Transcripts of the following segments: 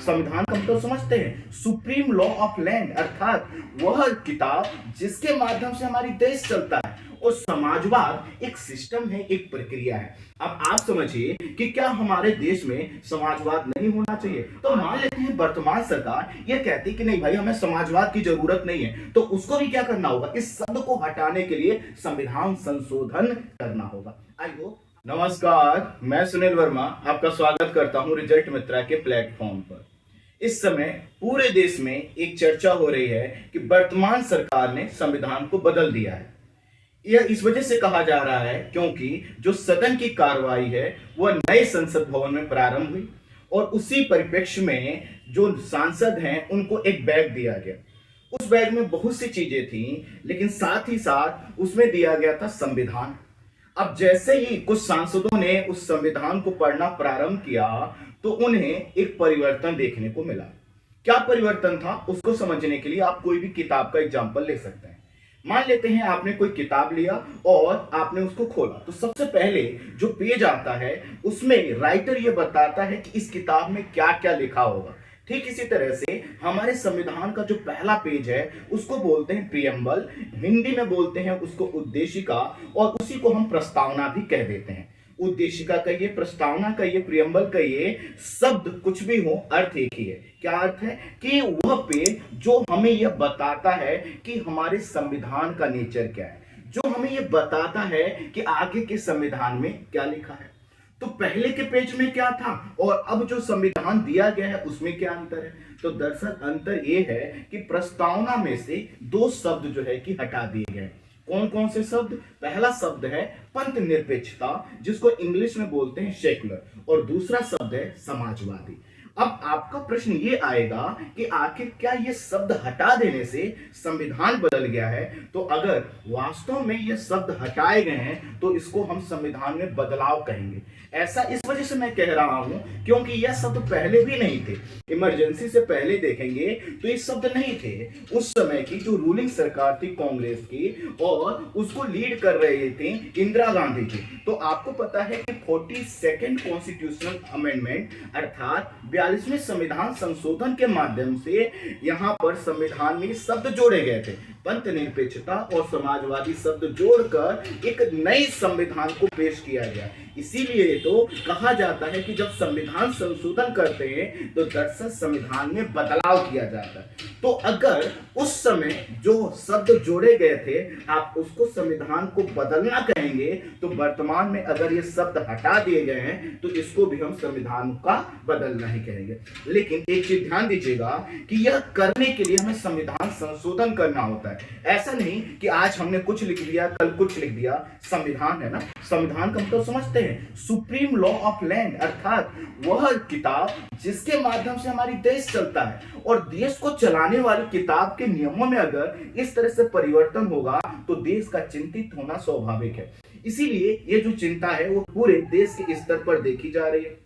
संविधान का मतलब समझते हैं? सुप्रीम लॉ ऑफ लैंड, अर्थात वह किताब जिसके माध्यम से हमारी देश चलता है। और समाजवाद एक सिस्टम है, एक प्रक्रिया है। अब आप समझिए कि क्या हमारे देश में समाजवाद नहीं होना चाहिए? तो मान लेते हैं वर्तमान सरकार ये कहती कि नहीं भाई, हमें समाजवाद की जरूरत नहीं है, तो उसको भी क्या करना होगा? इस शब्द को हटाने के लिए संविधान संशोधन करना होगा। I hope. नमस्कार, मैं सुनील वर्मा आपका स्वागत करता हूं रिजल्ट मित्रा के प्लेटफॉर्म पर। इस समय पूरे देश में एक चर्चा हो रही है कि वर्तमान सरकार ने संविधान को बदल दिया है। यह इस वजह से कहा जा रहा है क्योंकि जो सदन की कार्रवाई है वह नए संसद भवन में प्रारंभ हुई और उसी परिप्रेक्ष्य में जो सांसद हैं उनको एक बैग दिया गया। उस बैग में बहुत सी चीजें थी, लेकिन साथ ही साथ उसमें दिया गया था संविधान। अब जैसे ही कुछ सांसदों ने उस संविधान को पढ़ना प्रारंभ किया तो उन्हें एक परिवर्तन देखने को मिला। क्या परिवर्तन था उसको समझने के लिए आप कोई भी किताब का एग्जाम्पल ले सकते हैं। मान लेते हैं आपने कोई किताब लिया और आपने उसको खोला, तो सबसे पहले जो पेज आता है उसमें राइटर ये बताता है कि इस किताब में क्या क्या लिखा होगा। ठीक इसी तरह से हमारे संविधान का जो पहला पेज है उसको बोलते हैं प्रियम्बल, हिंदी में बोलते हैं उसको उद्देशिका, और उसी को हम प्रस्तावना भी कह देते हैं। उद्देशिका कहिए, प्रस्तावना कहिए, प्रियम्बल कहिए, शब्द कुछ भी हो, अर्थ एक ही है। क्या अर्थ है? कि वह पेज जो हमें यह बताता है कि हमारे संविधान का नेचर क्या है, जो हमें यह बताता है कि आगे के संविधान में क्या लिखा है। तो पहले के पेज में क्या था और अब जो संविधान दिया गया है उसमें क्या अंतर है? तो दरअसल अंतर यह है कि प्रस्तावना में से दो शब्द जो है कि हटा दिए गए। कौन कौन से शब्द? पहला शब्द है पंथ निरपेक्षता, जिसको इंग्लिश में बोलते हैं सेक्युलर, और दूसरा शब्द है समाजवादी। अब आपका प्रश्न ये आएगा कि आखिर क्या ये शब्द हटा देने से संविधान बदल गया है? तो अगर वास्तव में ये शब्द हटाए गए हैं तो इसको हम संविधान में बदलाव कहेंगे। ऐसा इस वजह से मैं कह रहा हूं क्योंकि यह शब्द पहले भी नहीं थे। इमरजेंसी से पहले देखेंगे तो ये शब्द नहीं थे। उस समय की जो रूलिंग सरकार थी कांग्रेस की, और उसको लीड कर रहे थे इंदिरा गांधी जी। तो आपको पता है कि 42nd कॉन्स्टिट्यूशनल अमेंडमेंट अर्थात 42वें संविधान संशोधन के माध्यम से यहाँ पर संविधान में शब्द जोड़े गए थे। पंथ निरपेक्षता और समाजवादी शब्द जोड़कर एक नए संविधान को पेश किया गया। इसीलिए तो कहा जाता है कि जब संविधान संशोधन करते हैं तो दरअसल संविधान में बदलाव किया जाता है। तो अगर उस समय जो शब्द जोड़े गए थे आप उसको संविधान को बदलना कहेंगे, तो वर्तमान में अगर ये शब्द हटा दिए गए हैं तो इसको भी हम संविधान का बदलना ही कहेंगे। लेकिन एक चीज ध्यान दीजिएगा कि यह करने के लिए हमें संविधान संशोधन करना होता है। ऐसा नहीं कि आज हमने कुछ लिख दिया कल कुछ लिख दिया। संविधान है ना, संविधान का मतलब समझते हैं? सुप्रीम लॉ ऑफ लैंड, अर्थात वह किताब जिसके माध्यम से हमारी देश चलता है। और देश को चलाने वाली किताब के नियमों में अगर इस तरह से परिवर्तन होगा तो देश का चिंतित होना स्वाभाविक है। इसीलिए ये जो चिंता है वो पूरे देश के स्तर पर देखी जा रही है।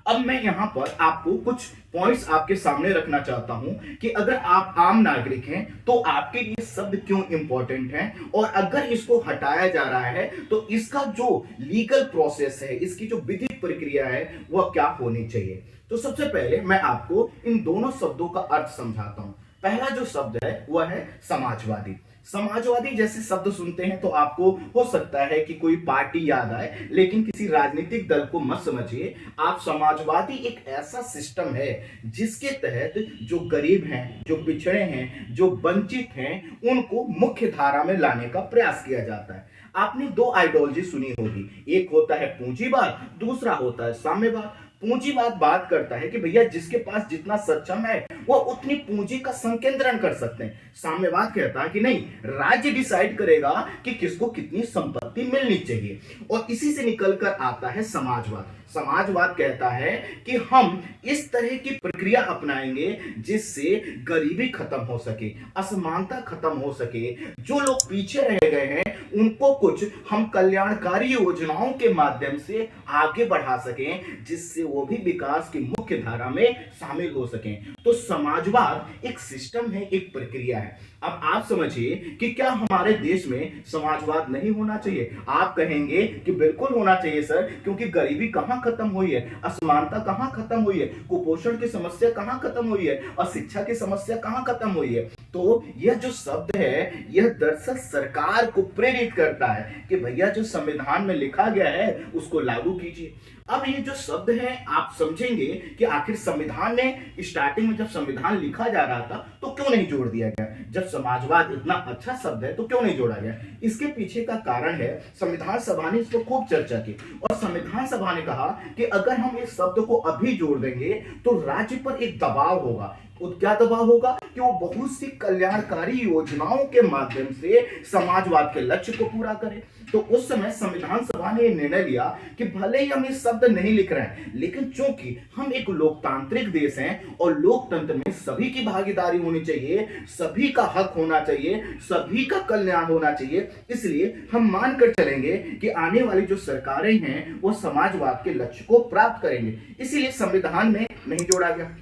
अब मैं यहां पर आपको कुछ पॉइंट्स आपके सामने रखना चाहता हूं कि अगर आप आम नागरिक हैं तो आपके लिए शब्द क्यों इंपॉर्टेंट है, और अगर इसको हटाया जा रहा है तो इसका जो लीगल प्रोसेस है, इसकी जो विधिक प्रक्रिया है वह क्या होनी चाहिए। तो सबसे पहले मैं आपको इन दोनों शब्दों का अर्थ समझाता हूं। पहला जो शब्द है वह है समाजवादी। समाजवादी जैसे शब्द सुनते हैं तो आपको हो सकता है कि कोई पार्टी याद आए, लेकिन किसी राजनीतिक दल को मत समझिए आप। समाजवादी एक ऐसा सिस्टम है जिसके तहत जो गरीब हैं, जो पिछड़े हैं, जो वंचित हैं, उनको मुख्य धारा में लाने का प्रयास किया जाता है। आपने दो आइडियोलॉजी सुनी होगी, एक होता है पूंजीवाद, दूसरा होता है साम्यवाद। पूंजीवाद बात करता है कि भैया जिसके पास जितना सक्षम है वो उतनी पूंजी का संकेंद्रण कर सकते हैं। साम्यवाद कहता है कि नहीं, राज्य डिसाइड करेगा कि किसको कितनी संपत्ति मिलनी चाहिए। और इसी से निकलकर आता है समाजवाद। समाजवाद कहता है कि हम इस तरह की प्रक्रिया अपनाएंगे जिससे गरीबी खत्म हो सके, असमानता खत्म हो सके, जो लोग पीछे रह गए हैं उनको कुछ हम कल्याणकारी योजनाओं के माध्यम से आगे बढ़ा सकें, जिससे वो भी विकास की मुख्य धारा में शामिल हो सकें। तो समाजवाद एक सिस्टम है, एक प्रक्रिया है। अब आप समझिए कि क्या हमारे देश में समाजवाद नहीं होना चाहिए? आप कहेंगे कि बिल्कुल होना चाहिए सर, क्योंकि गरीबी कहाँ खत्म हुई है, असमानता कहाँ खत्म हुई है, कुपोषण की समस्या कहाँ खत्म हुई है, अशिक्षा की समस्या कहाँ खत्म हुई है। तो यह जो शब्द है, यह दरअसल सरकार को प्रेरित करता है कि भैया जो संविधान में लिखा गया है उसको लागू कीजिए। अब ये जो शब्द है आप समझेंगे कि आखिर संविधान में स्टार्टिंग में जब संविधान लिखा जा रहा था तो क्यों नहीं जोड़ दिया गया? जब समाजवाद इतना अच्छा शब्द है तो क्यों नहीं जोड़ा गया? इसके पीछे का कारण है, संविधान सभा ने इस पर खूब चर्चा की और संविधान सभा ने कहा कि अगर हम इस शब्द को अभी जोड़ देंगे तो राज्य पर एक दबाव होगा। और क्या दबाव होगा कि वो बहुत सी कल्याणकारी योजनाओं के माध्यम से समाजवाद के लक्ष्य को पूरा करे। तो उस समय संविधान सभा ने यह निर्णय लिया कि भले ही हम ये शब्द नहीं लिख रहे हैं, लेकिन चूंकि हम एक लोकतांत्रिक देश हैं और लोकतंत्र में सभी की भागीदारी होनी चाहिए, सभी का हक होना चाहिए, सभी का कल्याण होना चाहिए, इसलिए हम मानकर चलेंगे कि आने वाली जो सरकारें हैं वो समाजवाद के लक्ष्य को प्राप्त करेंगे। इसीलिए संविधान में नहीं जोड़ा गया।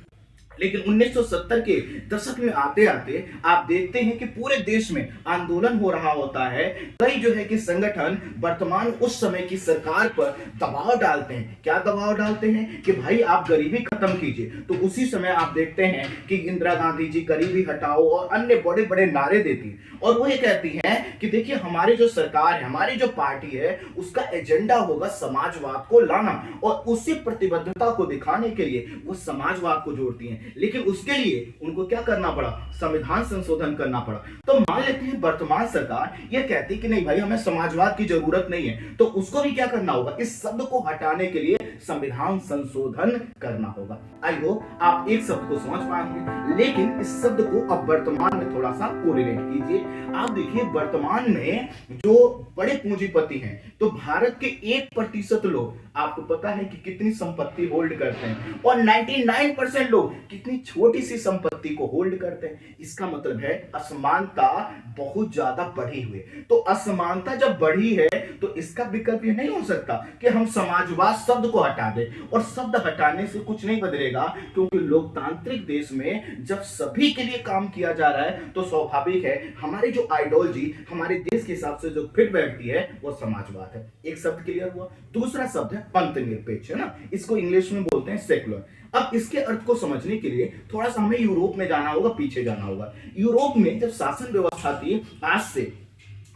लेकिन 1970 के दशक में आते आते आप देखते हैं कि पूरे देश में आंदोलन हो रहा होता है। कई जो है कि संगठन वर्तमान उस समय की सरकार पर दबाव डालते हैं। क्या दबाव डालते हैं कि भाई आप गरीबी खत्म कीजिए। तो उसी समय आप देखते हैं कि इंदिरा गांधी जी गरीबी हटाओ और अन्य बड़े बड़े नारे देती है और वो ये कहती हैं कि देखिए हमारी जो सरकार है, हमारी जो पार्टी है, उसका एजेंडा होगा समाजवाद को लाना और उसी प्रतिबद्धता को दिखाने के लिए वो समाजवाद को जोड़ती हैं। लेकिन उसके लिए उनको क्या करना पड़ा? संविधान संशोधन करना पड़ा। तो मान लेते हैं वर्तमान सरकार यह कहती कि नहीं भाई हमें समाजवाद की जरूरत नहीं है, तो उसको भी क्या करना होगा? इस शब्द को हटाने के लिए संविधान संशोधन करना होगा। आई होप आप एक शब्द को समझ पाएंगे, लेकिन इस शब्द को अब वर्तमान में थोड़ा सा कोरिलेट कीजिए। आप देखिए वर्तमान में जो बड़े पूंजीपति हैं, तो भारत के 1% लोग, आपको पता है कि कितनी संपत्ति होल्ड करते हैं और 99% लोग कितनी छोटी सी संपत्ति को होल्ड करते हैं। इसका मतलब है असमानता बहुत ज्यादा बढ़ी हुई है। तो असमानता जब बढ़ी है तो इसका विकल्प ये नहीं हो सकता कि हम समाजवाद शब्द को हटा दें, और शब्द हटाने से कुछ नहीं बदलेगा, क्योंकि लोकतांत्रिक देश में जब सभी के लिए काम किया जा रहा है तो स्वाभाविक है हमारी जो आइडियोलॉजी हमारे देश के हिसाब से जो फिट बैठती है वो समाजवाद है। एक शब्द क्लियर हुआ। दूसरा शब्द है पंथ निरपेक्ष, है ना, इसको इंग्लिश में बोलते हैं सेक्युलर। अब इसके अर्थ को समझने के लिए थोड़ा सा हमें यूरोप में जाना होगा, पीछे जाना होगा। यूरोप में जब शासन व्यवस्था थी, आज से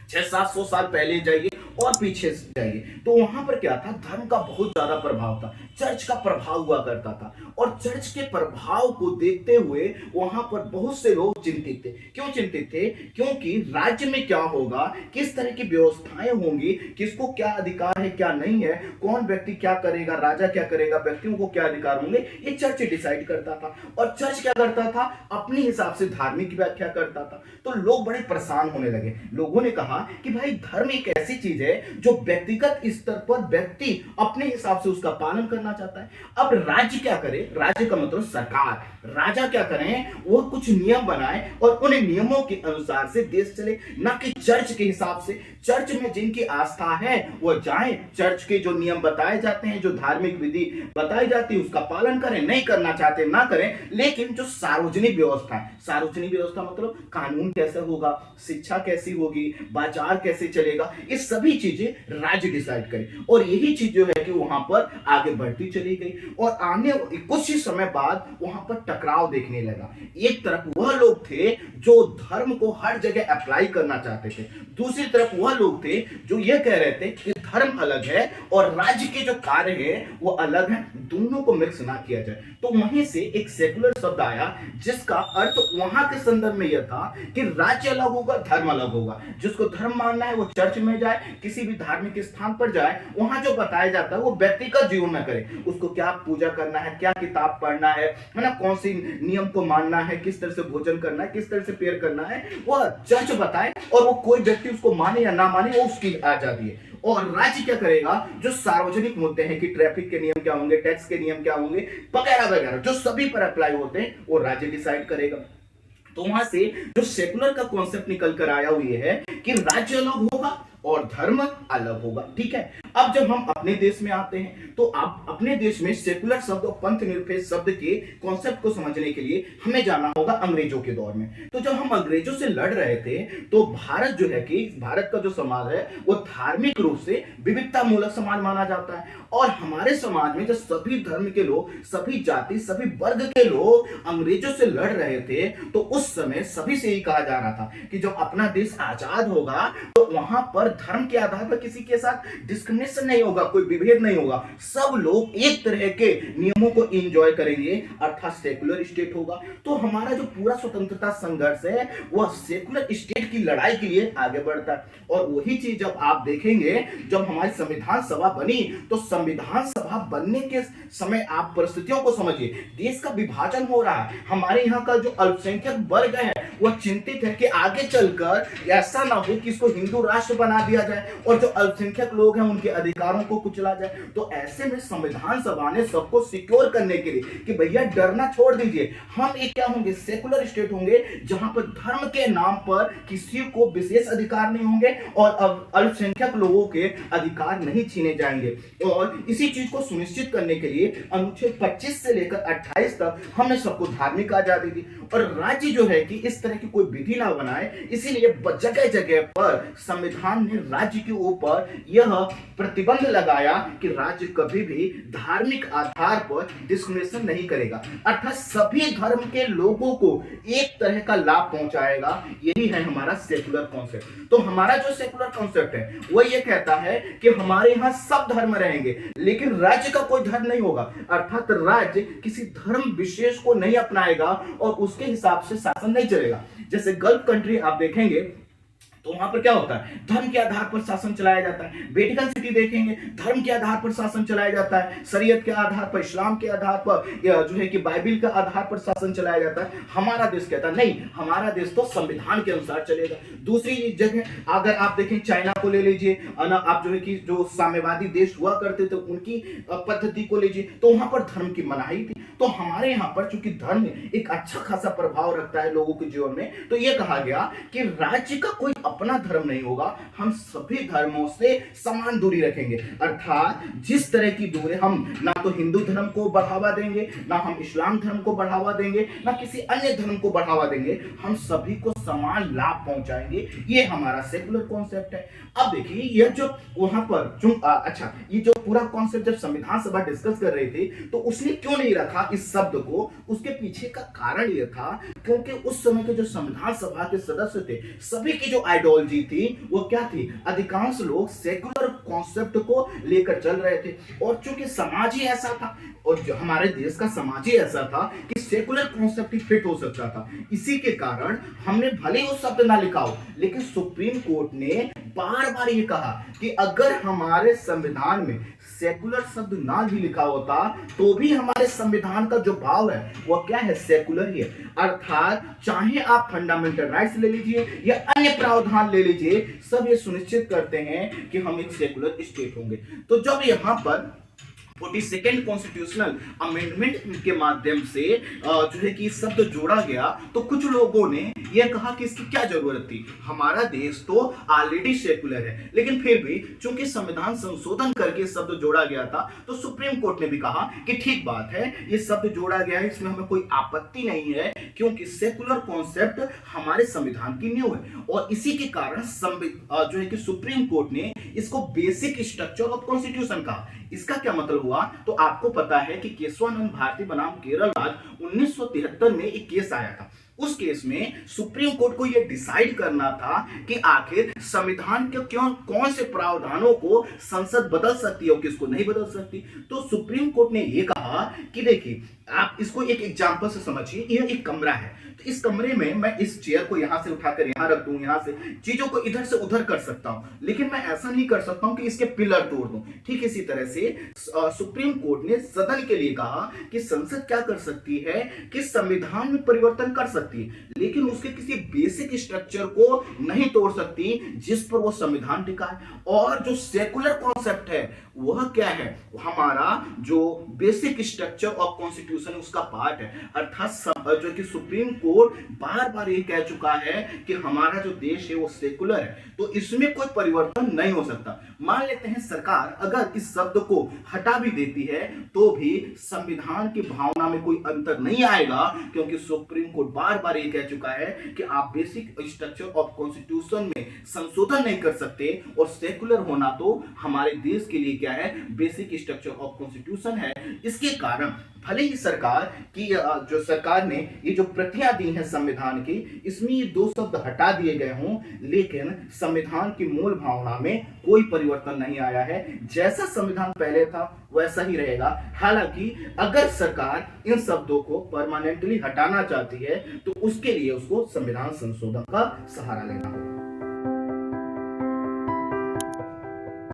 600-700 साल पहले जाइए और पीछे जाइए, तो वहां पर क्या था? धर्म का बहुत ज्यादा प्रभाव था, चर्च का प्रभाव हुआ करता था और चर्च के प्रभाव को देखते हुए वहां पर बहुत से लोग चिंतित थे। क्यों चिंतित थे? क्योंकि राज्य में क्या होगा, किस तरह की व्यवस्थाएं होंगी, किसको क्या अधिकार है क्या नहीं है, कौन व्यक्ति क्या करेगा, राजा क्या करेगा, व्यक्तियों को क्या अधिकार होंगे, ये चर्च डिसाइड करता था। और चर्च क्या करता था? अपने हिसाब से धार्मिक व्याख्या करता था। तो लोग बड़े परेशान होने लगे। लोगों ने कहा कि भाई धर्म एक ऐसी चीज है जो व्यक्तिगत स्तर पर व्यक्ति अपने हिसाब से उसका पालन करना चाहता है। अब राज्य क्या करे? राज्य का मतलब सरकार, राजा क्या करें? वो कुछ नियम बनाए और उन नियमों के अनुसार से देश चले, ना कि चर्च के हिसाब से। चर्च में जिनकी आस्था है वो जाएं, चर्च के जो नियम बताए जाते हैं, जो धार्मिक विधि बताई जाती है उसका पालन करें, नहीं करना चाहते ना करें। लेकिन जो सार्वजनिक व्यवस्था है, सार्वजनिक व्यवस्था मतलब कानून कैसे होगा, शिक्षा कैसी होगी, बाजार कैसे चलेगा, ये सभी चीजें राज्य डिसाइड करे। और यही चीज जो है कि वहां पर आगे बढ़ती चली गई और आने कुछ ही समय बाद वहां पर टकराव देखने लगा। एक तरफ वह लोग थे जो धर्म को हर जगह अप्लाई करना चाहते थे, दूसरी तरफ वह लोग थे जो यह कह रहे थे कि धर्म अलग है और राज्य के जो कार्य है वो अलग है, दोनों को मिक्स ना किया जाए। तो वहीं से एक सेकुलर शब्द आया जिसका अर्थ वहां के संदर्भ में यह था कि राज्य अलग होगा, धर्म अलग होगा। जिसको धर्म मानना है वो चर्च में जाए, किसी भी धार्मिक स्थान पर जाए, वहां जो बताया जाता है वो व्यक्तिगत जीवन में करे। उसको क्या पूजा करना है, क्या किताब पढ़ना है ना, कौन सी नियम को मानना है, किस तरह से भोजन करना है, किस तरह से प्रेयर करना है, वो चर्च बताए और वो कोई व्यक्ति उसको माने या ना माने वो उसकी आजादी है। और राज्य क्या करेगा? जो सार्वजनिक मुद्दे हैं कि ट्रैफिक के नियम क्या होंगे, टैक्स के नियम क्या होंगे, वगैरह वगैरह जो सभी पर अप्लाई होते हैं वो राज्य डिसाइड करेगा। तो वहां से जो सेकुलर का कॉन्सेप्ट निकल कर आया हुई है कि राज्य अलग होगा और धर्म अलग होगा। ठीक है, अब जब हम अपने देश में आते हैं तो आप अपने देश में सेकुलर शब्द और पंथ निरपेक्ष शब्द के कॉन्सेप्ट को समझने के लिए हमें जाना होगा अंग्रेजों के दौर में। तो जब हम अंग्रेजों से लड़ रहे थे तो भारत जो है कि भारत का जो समाज है वो धार्मिक रूप से विविधता मूलक समाज माना जाता है, और हमारे समाज में जो सभी धर्म के लोग, सभी जाति, सभी वर्ग के लोग अंग्रेजों से लड़ रहे थे तो उस समय सभी से ही कहा जा रहा था कि जब अपना देश आजाद होगा तो वहां पर धर्म के आधार पर किसी के साथ डिस्क्रिमिनेशन नहीं होगा, कोई विभेद नहीं होगा, सब लोग एक तरह के नियमों को एंजॉय करेंगे, अर्थात सेकुलर स्टेट होगा। तो हमारा जो पूरा स्वतंत्रता संघर्ष है वह सेकुलर स्टेट की लड़ाई के लिए आगे बढ़ता है। और वही चीज जब आप देखेंगे, जब हमारी संविधान सभा बनी तो संविधान सभा बनने के समय आप परिस्थितियों को समझिए, देश का विभाजन हो रहा है, हमारे यहाँ का जो अल्पसंख्यक वर्ग है वह चिंतित है कि आगे चलकर ऐसा ना हो कि इसको हिंदू राष्ट्र बना दिया जाए और जो अल्पसंख्यक लोग हैं उनके अधिकारों को कुचला जाए। तो ऐसे में संविधान सभा ने सबको सिक्योर करने के लिए कि भैया डरना छोड़ दीजिए, हम एक क्या होंगे, सेकुलर स्टेट होंगे जहां पर धर्म के नाम पर किसी को विशेष अधिकार नहीं होंगे और अल्पसंख्यक लोगों के अधिकार नहीं छीने जाएंगे। और इसी चीज को सुनिश्चित करने के लिए अनुच्छेद 25 से लेकर 28 तक हमने सबको धार्मिक आजादी दी, और राज्य जो है कि इस तरह की कोई विधि ना बनाए, इसीलिए जगह जगह पर संविधान ने राज्य के ऊपर यह प्रतिबंध लगाया कि राज्य कभी भी धार्मिक आधार पर डिस्क्रिमिनेशन नहीं करेगा, अर्थात सभी धर्म के लोगों को एक तरह का लाभ पहुंचाएगा। यही है हमारा सेकुलर कॉन्सेप्ट। तो हमारा जो सेकुलर कॉन्सेप्ट है वो ये कहता है कि हमारे यहाँ सब धर्म रहेंगे लेकिन राज्य का कोई धर्म नहीं होगा, अर्थात राज्य किसी धर्म विशेष को नहीं अपनाएगा और उसके हिसाब से शासन नहीं चलेगा। जैसे गल्फ कंट्री आप देखेंगे तो वहां पर क्या होता है, धर्म के आधार पर शासन चलाया जाता है। वेटिकन सिटी देखेंगे, धर्म के आधार पर शासन चलाया जाता है, शरीयत के आधार पर, इस्लाम के आधार पर, जो है कि बाइबिल के आधार पर शासन चलाया जाता है। हमारा देश कहता है नहीं, हमारा देश तो संविधान के अनुसार चलेगा। दूसरी जगह अगर आप देखें, चाइना को ले लीजिए, आप जो है कि जो साम्यवादी देश हुआ करते थे उनकी पद्धति को लीजिए, तो वहां पर धर्म की मनाही थी। तो हमारे यहाँ पर चूंकि धर्म एक अच्छा खासा प्रभाव रखता है लोगों के जीवन में, तो यह कहा गया कि राज्य का कोई अपना धर्म नहीं होगा, हम सभी धर्मों से समान दूरी रखेंगे, अर्थात जिस तरह की दूरी, हम ना तो हिंदू धर्म को बढ़ावा देंगे, ना हम इस्लाम धर्म को बढ़ावा देंगे, ना किसी अन्य धर्म को बढ़ावा देंगे, हम सभी को समान लाभ पहुंचाएंगे। ये हमारा सेकुलर कॉन्सेप्ट है। अब देखिए यह जो वहां पर जो अच्छा, ये जो पूरा कॉन्सेप्ट जब संविधान सभा डिस्कस कर रही थी तो उसने क्यों नहीं रखा इस शब्द को, उसके पीछे का कारण यह था क्योंकि उस समय के जो संविधान सभा के सदस्य थे सभी की जो आइडियोलॉजी थी वो क्या थी, अधिकांश लोग सेकुलर कॉन्सेप्ट को लेकर चल रहे थे। और चूंकि समाज ही ऐसा था और जो हमारे देश का समाज ही ऐसा था कि सेकुलर कॉन्सेप्ट ही फिट हो सकता था, इसी के कारण हमने भले ही वो शब्द ना लिखा हो, लेकिन सुप्रीम कोर्ट ने बार बार ये कहा कि अगर हमारे संविधान में सेकुलर शब्द ना भी लिखा होता तो भी हमारे संविधान का जो भाव है वह क्या है, सेकुलर ही है। अर्थात चाहे आप फंडामेंटल राइट्स ले लीजिए या अन्य प्रावधान ले लीजिए, सब ये सुनिश्चित करते हैं कि हम एक सेकुलर स्टेट होंगे। तो जब यहां पर 42nd कॉन्स्टिट्यूशनल अमेंडमेंट के माध्यम से जो है कि शब्द जोड़ा गया तो कुछ लोगों ने यह कहा कि इसकी क्या जरूरत थी, हमारा देश तो ऑलरेडी सेकुलर है। लेकिन फिर भी चूंकि संविधान संशोधन करके शब्द जोड़ा गया था तो सुप्रीम कोर्ट ने भी कहा कि ठीक बात है, ये शब्द जोड़ा गया है, इसमें हमें कोई आपत्ति नहीं है क्योंकि सेकुलर कॉन्सेप्ट हमारे संविधान की नींव है। और इसी के कारण जो है कि सुप्रीम कोर्ट ने इसको बेसिक स्ट्रक्चर ऑफ कॉन्स्टिट्यूशन कहा। इसका क्या मतलब हुआ, तो आपको पता है कि केशवानंद भारती बनाम केरल राज्य 1973 में एक केस आया था। उस केस में सुप्रीम कोर्ट को यह डिसाइड करना था कि आखिर संविधान के कौन से प्रावधानों को संसद बदल सकती है और किसको नहीं बदल सकती। तो सुप्रीम कोर्ट ने यह कहा कि देखिए आप इसको एक एग्जांपल से समझिए, यह एक कमरा है, तो इस कमरे में मैं इस चेयर को यहां से उठाकर यहां रख दूं, यहां से चीजों को इधर से उधर कर सकता हूं, लेकिन मैं ऐसा नहीं कर सकता हूं कि इसके पिलर तोड़ दूं। ठीक इसी तरह से सुप्रीम कोर्ट ने सदन के लिए कहा कि संसद क्या कर सकती है कि संविधान में परिवर्तन कर सकती है, लेकिन उसके किसी बेसिक स्ट्रक्चर को नहीं तोड़ सकती जिस पर वो संविधान टिका है। और जो सेकुलर कॉन्सेप्ट है वह क्या है, हमारा जो बेसिक स्ट्रक्चर ऑफ कॉन्स्टिट्यूशन उसका पार्ट है, अर्थात जो कि सुप्रीम कोर्ट बार बार ये कह चुका है कि हमारा जो देश है वो सेकुलर है, तो इसमें कोई परिवर्तन नहीं हो सकता। मान लेते हैं सरकार अगर इस शब्द को हटा भी देती है तो भी संविधान की भावना में कोई अंतर नहीं आएगा, क्योंकि सुप्रीम कोर्ट बार बार ये कह चुका है कि आप बेसिक स्ट्रक्चर ऑफ कॉन्स्टिट्यूशन में संशोधन नहीं कर सकते, और सेकुलर होना तो हमारे देश के लिए क्या है, बेसिक स्ट्रक्चर ऑफ कॉन्स्टिट्यूशन है। इसके कारण भले ही सरकार की जो सरकार ने ये जो प्रतियां दी हैं संविधान की, इसमें ये दो शब्द हटा दिए गए हों, लेकिन संविधान की मूल भावना में कोई परिवर्तन नहीं आया है। जैसा संविधान पहले था वैसा ही रहेगा। हालांकि अगर सरकार इन शब्दों को परमानेंटली हटाना चाहती है तो उसके लिए उसको संविधान संशोधन का सहारा लेना होगा।